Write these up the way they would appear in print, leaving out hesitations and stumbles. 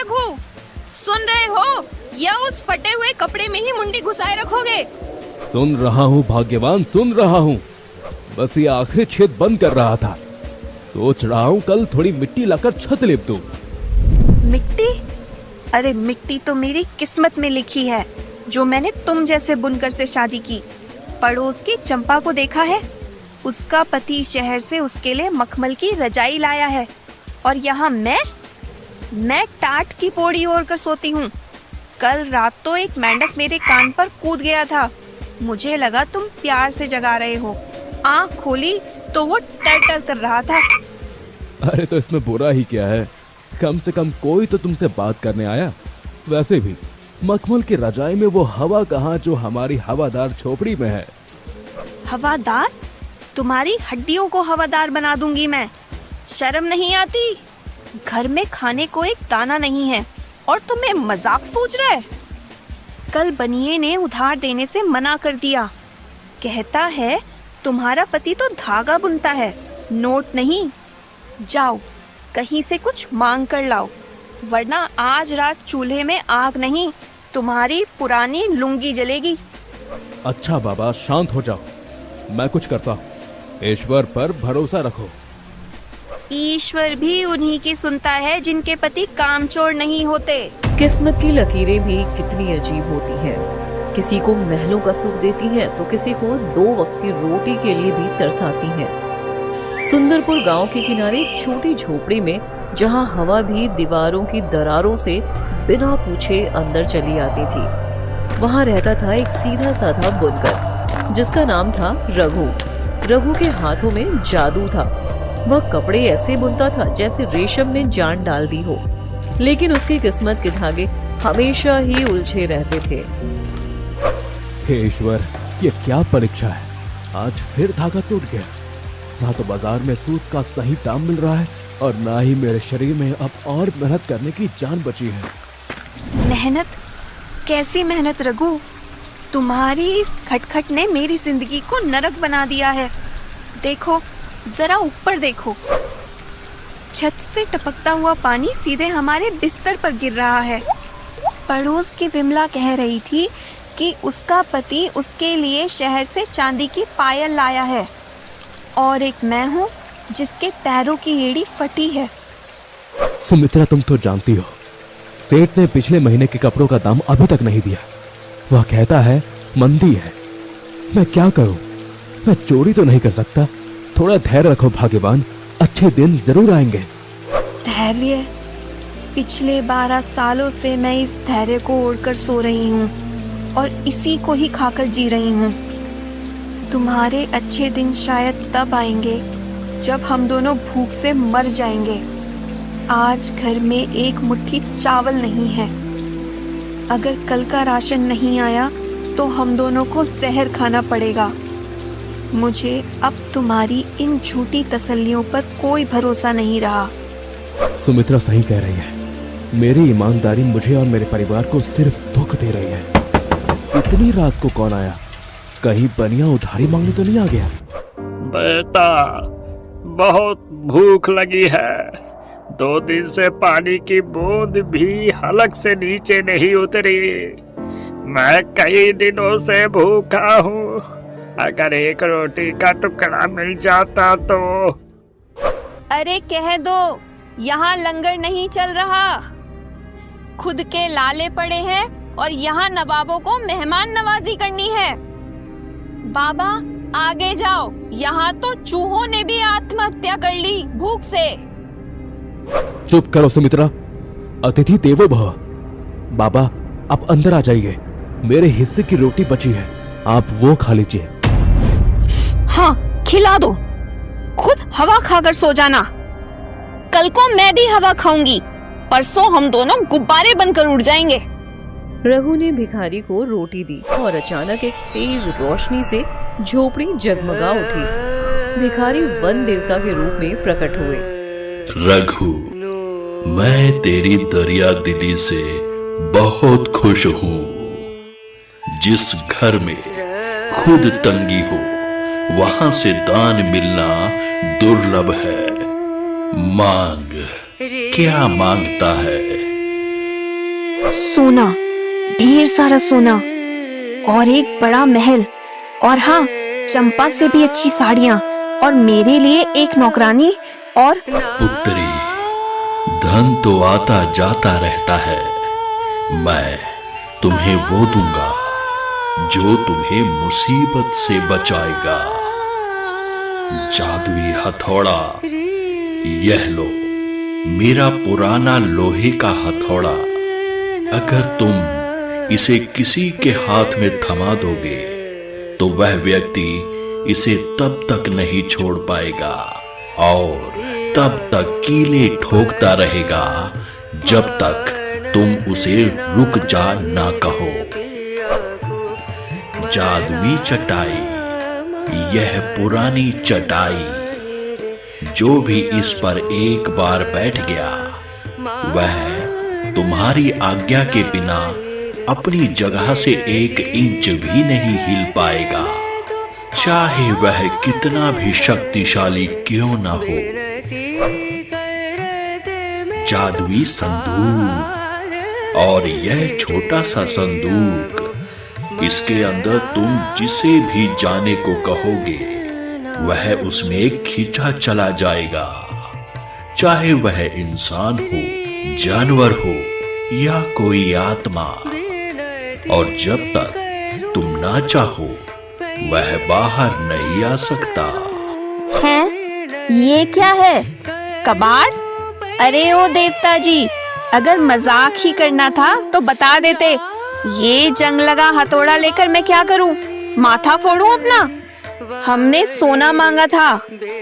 रघु, सुन रहे हो या उस फटे हुए कपड़े में ही मुंडी घुसाए रखोगे? सुन रहा हूँ भाग्यवान, सुन रहा हूँ। बस ये आखिरी छेद बंद कर रहा था। सोच रहा हूँ कल थोड़ी मिट्टी लाकर छत लेप दूं। मिट्टी? अरे मिट्टी तो मेरी किस्मत में लिखी है, जो मैंने तुम जैसे बुनकर से शादी की। पड़ोस की चंपा को देखा है? उसका पति शहर से उसके लिए मखमल की रजाई लाया है, और यहाँ मैं टाट की पौड़ी ओढ़ कर सोती हूँ। कल रात तो एक मेंढक मेरे कान पर कूद गया था। मुझे लगा तुम प्यार से जगा रहे हो। आँख खोली तो वो टर कर रहा था। अरे तो इसमें बुरा ही क्या है? कम से कम कोई तो तुमसे बात करने आया। वैसे भी मखमल की रजाई में वो हवा कहाँ जो हमारी हवादार झोपड़ी में है। हवादार? तुम्हारी हड्डियों को हवादार बना दूंगी मैं। शर्म नहीं आती? घर में खाने को एक दाना नहीं है और तुम्हें मजाक सूझ रहा है? कल बनिए ने उधार देने से मना कर दिया। कहता है तुम्हारा पति तो धागा बुनता है, नोट नहीं। जाओ कहीं से कुछ मांग कर लाओ, वरना आज रात चूल्हे में आग नहीं, तुम्हारी पुरानी लुंगी जलेगी। अच्छा बाबा, शांत हो जाओ, मैं कुछ करता हूँ। ईश्वर पर भरोसा रखो। ईश्वर भी उन्हीं की सुनता है जिनके पति कामचोर नहीं होते। किस्मत की लकीरें भी कितनी अजीब होती हैं। किसी को महलों का सुख देती हैं तो किसी को 2 वक्त की रोटी के लिए भी तरसाती हैं। सुंदरपुर गांव के किनारे एक छोटी झोपड़ी में, जहां हवा भी दीवारों की दरारों से बिना पूछे अंदर चली आती थी, वहां रहता था एक सीधा साधा बुनकर जिसका नाम था रघु। रघु के हाथों में जादू था। वह कपड़े ऐसे बुनता था जैसे रेशम ने जान डाल दी हो, लेकिन उसकी किस्मत के धागे हमेशा ही उलझे रहते थे। हे ईश्वर, ये क्या परीक्षा है? आज फिर धागा टूट गया। ना तो बाजार में सूद का सही दाम मिल रहा है और ना ही मेरे शरीर में अब और मेहनत करने की जान बची है। मेहनत? कैसी मेहनत रघु? तुम्हारी इस खटखट ने मेरी जिंदगी को नरक बना दिया है। देखो, जरा ऊपर देखो, छत से टपकता हुआ पानी सीधे हमारे बिस्तर पर गिर रहा है। पड़ोस की विमला कह रही थी कि उसका पति उसके लिए शहर से चांदी की पायल लाया है, और एक मैं हूँ जिसके पैरों की एड़ी फटी है। सुमित्रा, तुम तो जानती हो, सेठ ने पिछले महीने के कपड़ों का दाम अभी तक नहीं दिया। वह कहता है मंदी है। मैं क्या करूं? मैं चोरी तो नहीं कर सकता। थोड़ा धैर्य रखो भाग्यवान, अच्छे दिन जरूर आएंगे। धैर्य? पिछले 12 सालों से मैं इस धैर्य को ओढ़कर सो रही हूँ और इसी को ही खाकर जी रही हूँ। तुम्हारे अच्छे दिन शायद तब आएंगे जब हम दोनों भूख से मर जाएंगे। आज घर में एक मुट्ठी चावल नहीं है। अगर कल का राशन नहीं आया तो हम दोनों को जहर खाना पड़ेगा। मुझे अब तुम्हारी इन झूठी तसल्लियों पर कोई भरोसा नहीं रहा। सुमित्रा सही कह रही है। मेरी ईमानदारी मुझे और मेरे परिवार को सिर्फ दुख दे रही है। इतनी रात को कौन आया? कहीं बनिया उधारी मांगने तो नहीं आ गया? बेटा, बहुत भूख लगी है। 2 दिन से पानी की बूंद भी हलक से नीचे नहीं उतरी। मैं कई दिनों से भूखा हूँ। अगर एक रोटी का टुकड़ा मिल जाता तो। अरे कह दो, यहाँ लंगर नहीं चल रहा। खुद के लाले पड़े हैं और यहाँ नवाबों को मेहमान नवाजी करनी है। बाबा आगे जाओ, यहाँ तो चूहों ने भी आत्महत्या कर ली भूख से। चुप करो सुमित्रा, अतिथि देवो भव। बाबा आप अंदर आ जाइए, मेरे हिस्से की रोटी बची है, आप वो खा लीजिए। हाँ खिला दो, खुद हवा खाकर सो जाना। कल को मैं भी हवा खाऊंगी, परसों हम दोनों गुब्बारे बनकर उड़ जाएंगे। रघु ने भिखारी को रोटी दी और अचानक एक तेज रोशनी से झोपड़ी जगमगा उठी। भिखारी वन देवता के रूप में प्रकट हुए। रघु, मैं तेरी दरिया दिली से बहुत खुश हूँ। जिस घर में खुद तंगी हो वहां से दान मिलना दुर्लभ है। मांग, क्या मांगता है? सोना, ढेर सारा सोना और एक बड़ा महल, और हाँ, चंपा से भी अच्छी साड़ियाँ, और मेरे लिए एक नौकरानी, और पुत्री, धन तो आता जाता रहता है। मैं तुम्हें वो दूंगा जो तुम्हें मुसीबत से बचाएगा। जादुई हथौड़ा, यह लो, मेरा पुराना लोहे का हथौड़ा। अगर तुम इसे किसी के हाथ में थमा दोगे तो वह व्यक्ति इसे तब तक नहीं छोड़ पाएगा और तब तक कीले ठोकता रहेगा जब तक तुम उसे रुक जा ना कहो। जादुई चटाई, यह पुरानी चटाई, जो भी इस पर एक बार बैठ गया वह तुम्हारी आज्ञा के बिना अपनी जगह से 1 इंच भी नहीं हिल पाएगा, चाहे वह कितना भी शक्तिशाली क्यों ना हो। जादुई संदूक, और यह छोटा सा संदूक, इसके अंदर तुम जिसे भी जाने को कहोगे वह उसमें खींचा चला जाएगा, चाहे वह इंसान हो, जानवर हो या कोई आत्मा, और जब तक तुम ना चाहो वह बाहर नहीं आ सकता। है? ये क्या है? कबाड़? अरे ओ देवता जी, अगर मजाक ही करना था तो बता देते। ये जंग लगा हथौड़ा लेकर मैं क्या करूं? माथा फोड़ूं अपना? हमने सोना मांगा था,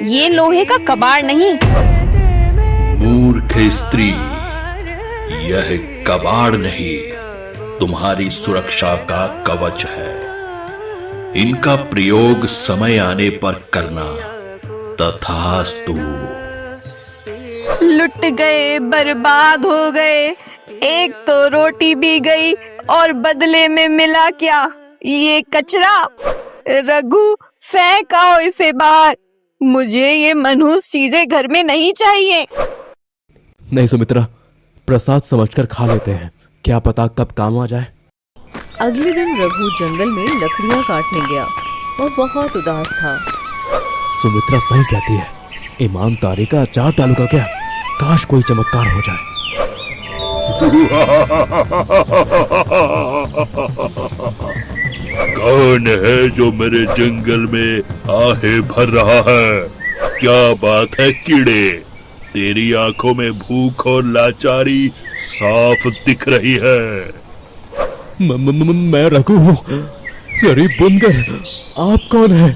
ये लोहे का कबाड़ नहीं। मूर्ख स्त्री, यह कबाड़ नहीं, तुम्हारी सुरक्षा का कवच है। इनका प्रयोग समय आने पर करना। तथास्तु। लुट गए, बर्बाद हो गए, एक तो रोटी भी गई और बदले में मिला क्या? ये कचरा। रघु, फेंक आओ इसे बाहर, मुझे ये मनहूस चीजें घर में नहीं चाहिए। नहीं सुमित्रा, प्रसाद समझकर खा लेते हैं, क्या पता कब काम आ जाए। अगले दिन रघु जंगल में लकड़ियां काटने गया और बहुत उदास था। सुमित्रा सही कहती है, ईमानदारी का अचार डालू का क्या? काश कोई चमत्कार हो जाए। कौन है जो मेरे जंगल में आहें भर रहा है? क्या बात है कीड़े, तेरी आंखों में भूख और लाचारी साफ दिख रही है। मैं रघु हूँ, गरीब बुनकर। आप कौन है?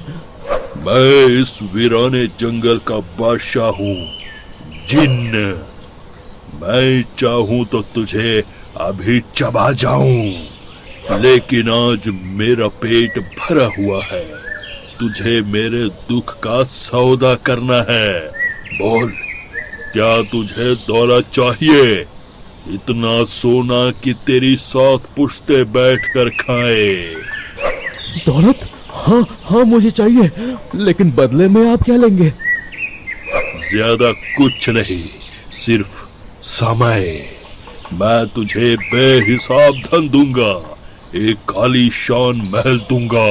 मैं इस वीराने जंगल का बादशाह हूँ, जिन्न। मैं चाहूं तो तुझे अभी चबा जाऊं, लेकिन आज मेरा पेट भरा हुआ है। तुझे मेरे दुख का सौदा करना है। बोल, क्या तुझे दौलत चाहिए? इतना सोना कि तेरी 7 पुश्ते बैठकर खाए। दौलत? हाँ हाँ मुझे चाहिए, लेकिन बदले में आप क्या लेंगे? ज्यादा कुछ नहीं, सिर्फ समय। मैं तुझे बेहिसाब धन दूंगा, एक खालीशान महल दूंगा,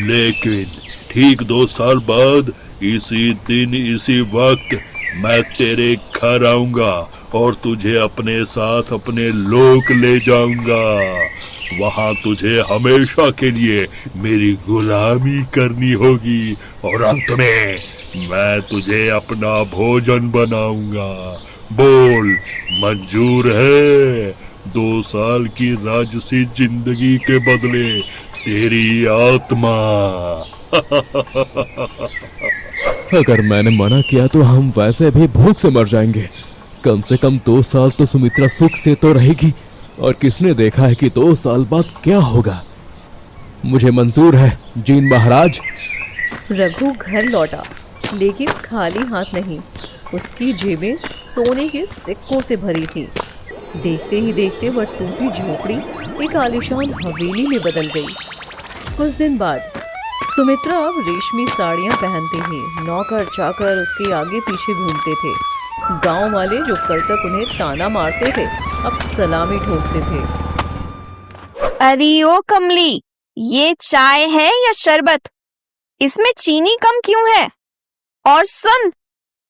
लेकिन ठीक 2 साल बाद इसी दिन इसी वक्त मैं तेरे घर आऊंगा और तुझे अपने साथ अपने लोक ले जाऊंगा। वहां तुझे हमेशा के लिए मेरी गुलामी करनी होगी और अंत में मैं तुझे अपना भोजन बनाऊंगा। बोल, मंजूर है? 2 साल की राजसी जिंदगी के बदले तेरी आत्मा। अगर मैंने मना किया तो हम वैसे भी भूख से मर जाएंगे। कम से कम 2 साल तो सुमित्रा सुख से तो रहेगी, और किसने देखा है कि 2 साल बाद क्या होगा। मुझे मंजूर है जीन महाराज। रघु घर लौटा, लेकिन खाली हाथ नहीं। उसकी जेबें सोने के सिक्कों से भरी थी। देखते ही देखते वह टूटी झोपड़ी एक आलीशान हवेली में बदल गई। कुछ दिन बाद सुमित्रा अब रेशमी साड़ियां पहनती थी। नौकर चाकर उसके आगे पीछे घूमते थे। गांव वाले जो कल तक उन्हें ताना मारते थे अब सलामी ठोकते थे। अरे ओ कमली, ये चाय है या शरबत? इसमें चीनी कम क्यों है? और सुन,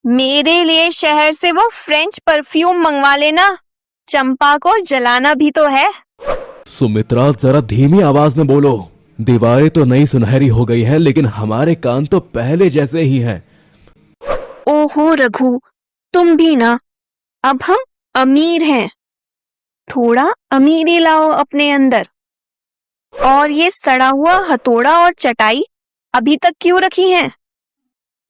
मेरे लिए शहर से वो फ्रेंच परफ्यूम मंगवा लेना, चंपा को जलाना भी तो है। सुमित्रा, जरा धीमी आवाज में बोलो। दीवारें तो नई सुनहरी हो गई हैं, लेकिन हमारे कान तो पहले जैसे ही हैं। ओहो रघु, तुम भी ना। अब हम अमीर हैं, थोड़ा अमीरी लाओ अपने अंदर। और ये सड़ा हुआ हथौड़ा और चटाई अभी तक क्यों रखी हैं?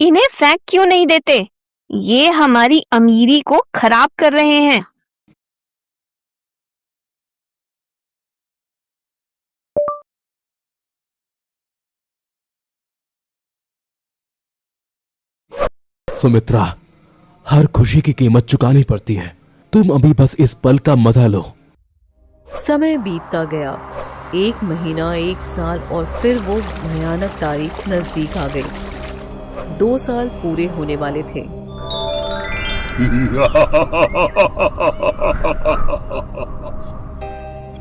इन्हें फेंक क्यों नहीं देते? ये हमारी अमीरी को खराब कर रहे हैं। सुमित्रा, हर खुशी की कीमत चुकानी पड़ती है। तुम अभी बस इस पल का मजा लो। समय बीतता गया। 1 महीना, 1 साल और फिर वो भयानक तारीख नजदीक आ गई। 2 साल पूरे होने वाले थे।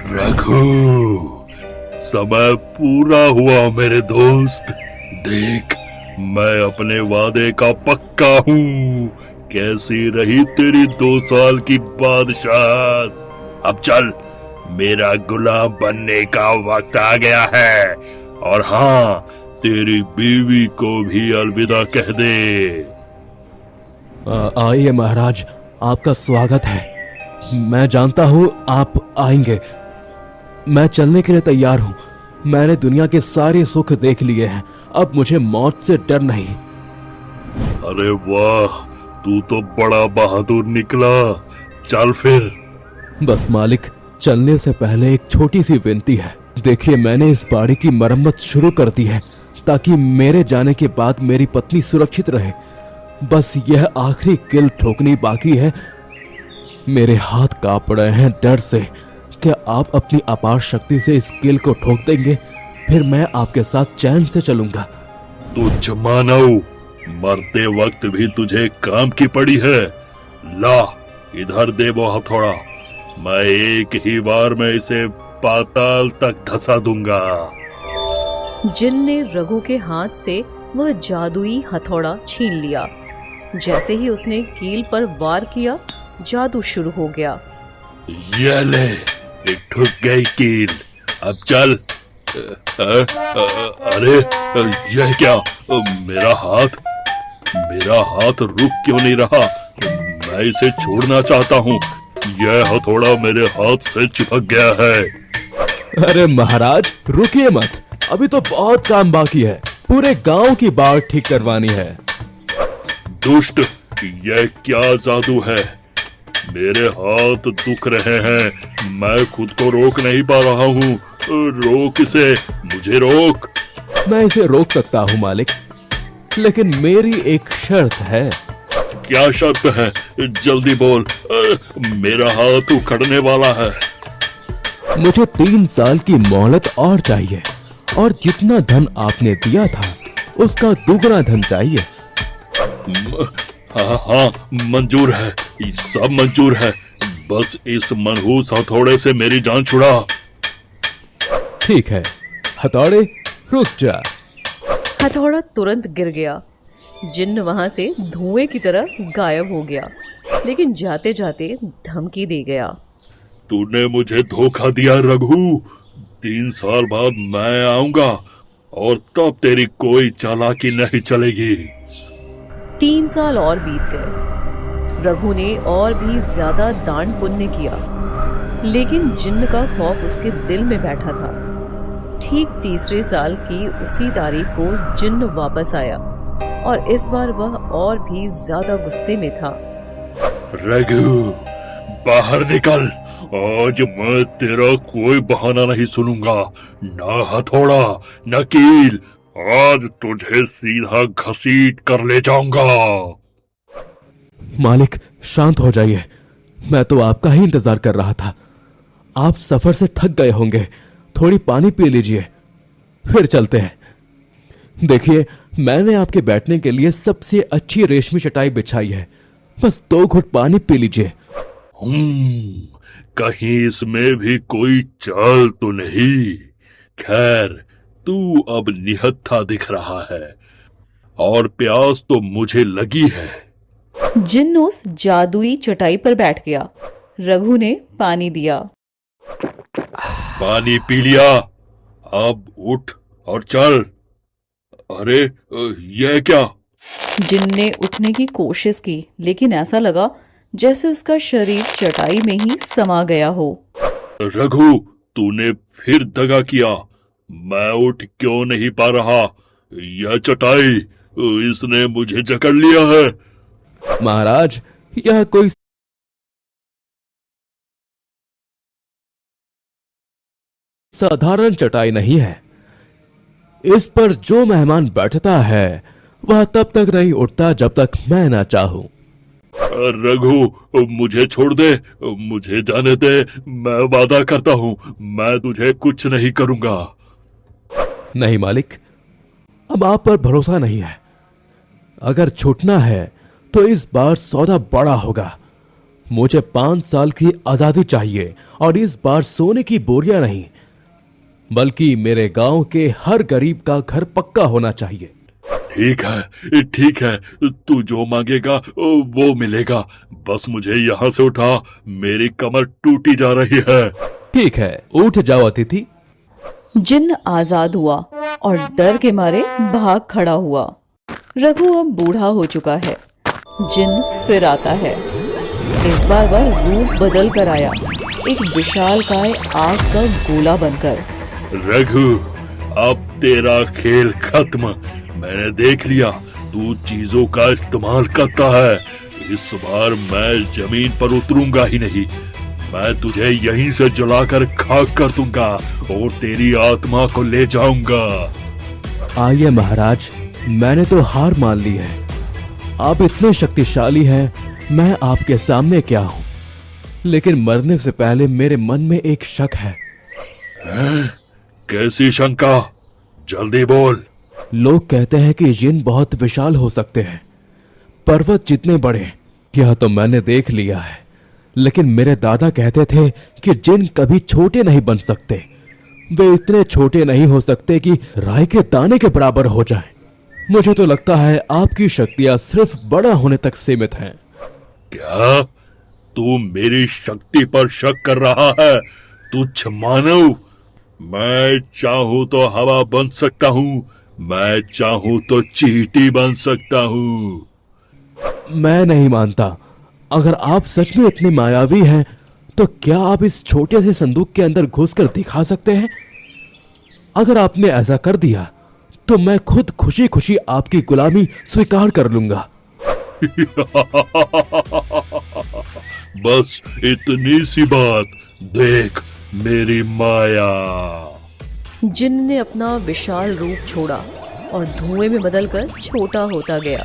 रघु, समय पूरा हुआ मेरे दोस्त। देख, मैं अपने वादे का पक्का हूँ। कैसी रही तेरी 2 साल की बादशाह? अब चल, मेरा गुलाम बनने का वक्त आ गया है। और हाँ, तेरी बीवी को भी अलविदा कह दे। आइए महाराज, आपका स्वागत है। मैं जानता हूँ आप आएंगे। मैं चलने के लिए तैयार हूँ। मैंने दुनिया के सारे सुख देख लिए हैं, अब मुझे मौत से डर नहीं। अरे वाह, तू तो बड़ा बहादुर निकला। चल फिर। बस मालिक, चलने से पहले एक छोटी सी विनती है। देखिए, मैंने इस बाड़ी की मरम्मत शुरू कर दी है ताकि मेरे जाने के बाद मेरी पत्नी सुरक्षित रहे। बस यह आखिरी किल ठोकनी बाकी है। मेरे हाथ कांप रहे हैं डर से। क्या आप अपनी अपार शक्ति से इस किल को ठोक देंगे? फिर मैं आपके साथ चैन से चलूंगा। तुझ मानव, मरते वक्त भी तुझे काम की पड़ी है। ला, इधर दे वो हथौड़ा। मैं एक ही बार में इसे पाताल तक धंसा दूंगा। जिन ने रघु के हाथ से वह जादुई हथौड़ा छीन लिया। जैसे ही उसने कील पर वार किया, जादू शुरू हो गया। ये ले, ठुक गई कील। अब चल। अरे, यह क्या? मेरा हाथ रुक क्यों नहीं रहा? मैं इसे छोड़ना चाहता हूँ। यह हथौड़ा मेरे हाथ से चिपक गया है। अरे महाराज, रुकिए मत, अभी तो बहुत काम बाकी है। पूरे गांव की बाढ़ ठीक करवानी है। दुष्ट, यह क्या जादू है? मेरे हाथ दुख रहे हैं। मैं खुद को रोक नहीं पा रहा हूँ। रोक इसे, मुझे रोक। मैं इसे रोक सकता हूँ मालिक, लेकिन मेरी एक शर्त है। क्या शर्त है? जल्दी बोल। मेरा हाथ उखड़ने वाला है। मुझे 3 साल की मोहलत और चाहिए, और जितना धन आपने दिया था उसका दुगना धन चाहिए। हाँ, मंजूर है, सब मंजूर है। बस इस मनहूस हथौड़े से मेरी जान छुड़ा। ठीक है हथौड़े, रुक जा। हथौड़ा तुरंत गिर गया। जिन्न वहां से धुएं की तरह गायब हो गया, लेकिन जाते जाते धमकी दे गया। तूने मुझे धोखा दिया रघु। 3 साल बाद मैं आऊंगा और तब तेरी कोई चालाकी नहीं चलेगी। 3 साल और बीत गए। रघु ने और भी ज्यादा दान पुण्य किया, लेकिन जिन्न का खौफ उसके दिल में बैठा था। ठीक 3रे साल की उसी तारीख को जिन्न वापस आया, और इस बार वह और भी ज्यादा गुस्से में था। रघु, बाहर निकल। आज मैं तेरा कोई बहाना नहीं सुनूंगा। ना हथौड़ा, न कील। आज तुझे सीधा घसीट कर ले जाऊंगा। मालिक, शांत हो जाइए। मैं तो आपका ही इंतजार कर रहा था। आप सफर से थक गए होंगे, थोड़ी पानी पी लीजिए, फिर चलते हैं। देखिए, मैंने आपके बैठने के लिए सबसे अच्छी रेशमी चटाई बिछाई है। बस 2 घुट पानी पी लीजिए। कहीं इसमें भी कोई चाल तो नहीं। खैर, तू अब निहत्था दिख रहा है और प्यास तो मुझे लगी है। जिन्न उस जादुई चटाई पर बैठ गया। रघु ने पानी दिया। पानी पी लिया, अब उठ और चल। अरे यह क्या? जिन्न ने उठने की कोशिश की, लेकिन ऐसा लगा जैसे उसका शरीर चटाई में ही समा गया हो। रघु, तूने फिर दगा किया। मैं उठ क्यों नहीं पा रहा? यह चटाई, इसने मुझे जकड़ लिया है। महाराज, यह कोई साधारण चटाई नहीं है। इस पर जो मेहमान बैठता है वह तब तक नहीं उठता जब तक मैं ना चाहूं। रघु, मुझे छोड़ दे, मुझे जाने दे। मैं वादा करता हूं, मैं तुझे कुछ नहीं करूंगा। नहीं मालिक, अब आप पर भरोसा नहीं है। अगर छूटना है तो इस बार सौदा बड़ा होगा। मुझे 5 साल की आजादी चाहिए, और इस बार सोने की बोरियां नहीं, बल्कि मेरे गांव के हर गरीब का घर पक्का होना चाहिए। ठीक है, तू जो मांगेगा वो मिलेगा। बस मुझे यहाँ से उठा, मेरी कमर टूटी जा रही है। ठीक है, उठ जाओ अतिथि। जिन्न आजाद हुआ और डर के मारे भाग खड़ा हुआ। रघु अब बूढ़ा हो चुका है। जिन्न फिर आता है। इस बार वह रूप बदल कर आया, एक विशालकाय आग का गोला बनकर। रघु, अब तेरा खेल खत्म। मैंने देख लिया, तू चीजों का इस्तेमाल करता है। इस बार मैं जमीन पर उतरूंगा ही नहीं। मैं तुझे यहीं से जलाकर खाक कर दूंगा और तेरी आत्मा को ले जाऊंगा। आइए महाराज, मैंने तो हार मान ली है। आप इतने शक्तिशाली हैं, मैं आपके सामने क्या हूं। लेकिन मरने से पहले मेरे मन में एक शक है। कैसी शंका? जल्दी बोल। लोग कहते हैं कि जिन बहुत विशाल हो सकते हैं, पर्वत जितने बड़े। यह तो मैंने देख लिया है, लेकिन मेरे दादा कहते थे कि जिन कभी छोटे नहीं बन सकते। वे इतने छोटे नहीं हो सकते कि राई के दाने के बराबर हो जाएं। मुझे तो लगता है आपकी शक्तियां सिर्फ बड़ा होने तक सीमित हैं। क्या तू मेरी शक्ति पर शक कर रहा है? तुच्छ मानव, मैं चाहूं तो हवा बन सकता हूं, मैं चाहूं तो चींटी बन सकता हूं। मैं नहीं मानता। अगर आप सच में इतने मायावी हैं, तो क्या आप इस छोटे से संदूक के अंदर घुसकर दिखा सकते हैं? अगर आपने ऐसा कर दिया तो मैं खुद खुशी खुशी आपकी गुलामी स्वीकार कर लूंगा। बस इतनी सी बात, देख मेरी माया। जिन्न ने अपना विशाल रूप छोड़ा और धुएं में बदलकर छोटा होता गया।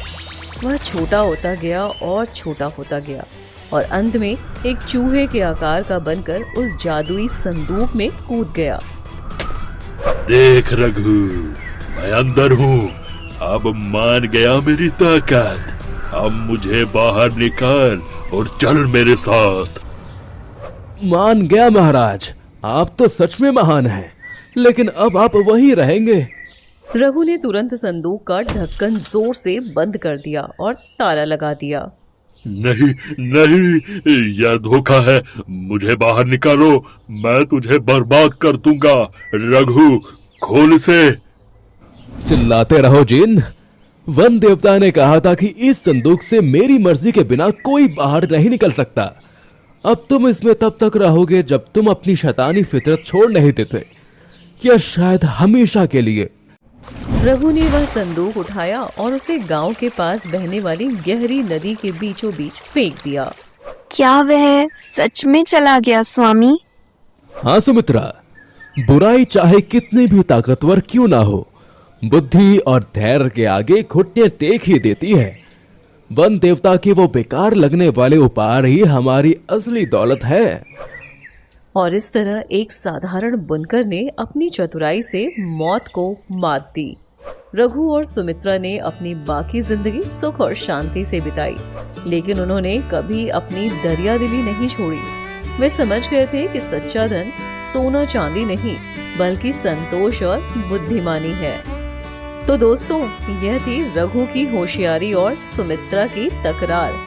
वह छोटा होता गया और छोटा होता गया, और अंत में एक चूहे के आकार का बनकर उस जादुई संदूक में कूद गया। देख रघु, मैं अंदर हूँ। अब मान गया मेरी ताकत। अब मुझे बाहर निकाल और चल मेरे साथ। मान गया महाराज, आप तो सच में महान हैं, लेकिन अब आप वहीं रहेंगे। रघु ने तुरंत संदूक का ढक्कन जोर से बंद कर दिया और ताला लगा दिया। नहीं नहीं, यह धोखा है। मुझे बाहर निकालो, मैं तुझे बर्बाद कर दूंगा। रघु, खोल इसे। चिल्लाते रहो जिन। वन देवता ने कहा था कि इस संदूक से मेरी मर्जी के बिना कोई बाहर नहीं निकल सकता। अब तुम इसमें तब तक रहोगे जब तुम अपनी शैतानी फितरत छोड़ नहीं देते, या शायद हमेशा के लिए। रघु ने वह संदूक उठाया और उसे गांव के पास बहने वाली गहरी नदी के बीचों बीच फेंक दिया। क्या वह सच में चला गया स्वामी? हाँ सुमित्रा, बुराई चाहे कितनी भी ताकतवर क्यों ना हो, बुद्धि और धैर्य के आगे घुटने टेक ही देती है। वन देवता के वो बेकार लगने वाले उपहार ही हमारी असली दौलत है। और इस तरह एक साधारण बुनकर ने अपनी चतुराई से मौत को मात दी। रघु और सुमित्रा ने अपनी बाकी जिंदगी सुख और शांति से बिताई, लेकिन उन्होंने कभी अपनी दरियादिली नहीं छोड़ी। वे समझ गए थे कि सच्चा धन सोना चांदी नहीं बल्कि संतोष और बुद्धिमानी है। तो दोस्तों, यह थी रघु की होशियारी और सुमित्रा की तकरार।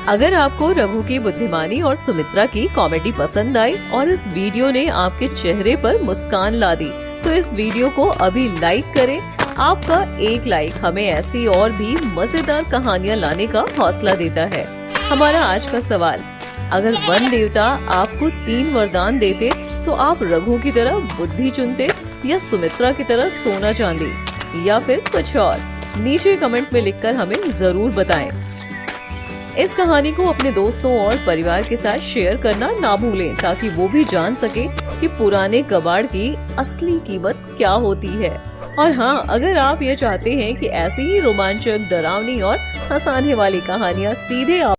अगर आपको रघु की बुद्धिमानी और सुमित्रा की कॉमेडी पसंद आई और इस वीडियो ने आपके चेहरे पर मुस्कान ला दी, तो इस वीडियो को अभी लाइक करें। आपका एक लाइक हमें ऐसी और भी मजेदार कहानियाँ लाने का हौसला देता है। हमारा आज का सवाल, अगर वन देवता आपको 3 वरदान देते तो आप रघु की तरह बुद्धि चुनते या सुमित्रा की तरह सोना चांदी या फिर कुछ और? नीचे कमेंट में लिखकर हमें जरूर बताएं। इस कहानी को अपने दोस्तों और परिवार के साथ शेयर करना ना भूलें, ताकि वो भी जान सके कि पुराने कबाड़ की असली कीमत क्या होती है। और हाँ, अगर आप ये चाहते हैं कि ऐसी ही रोमांचक, डरावनी और हंसाने वाली कहानियाँ सीधे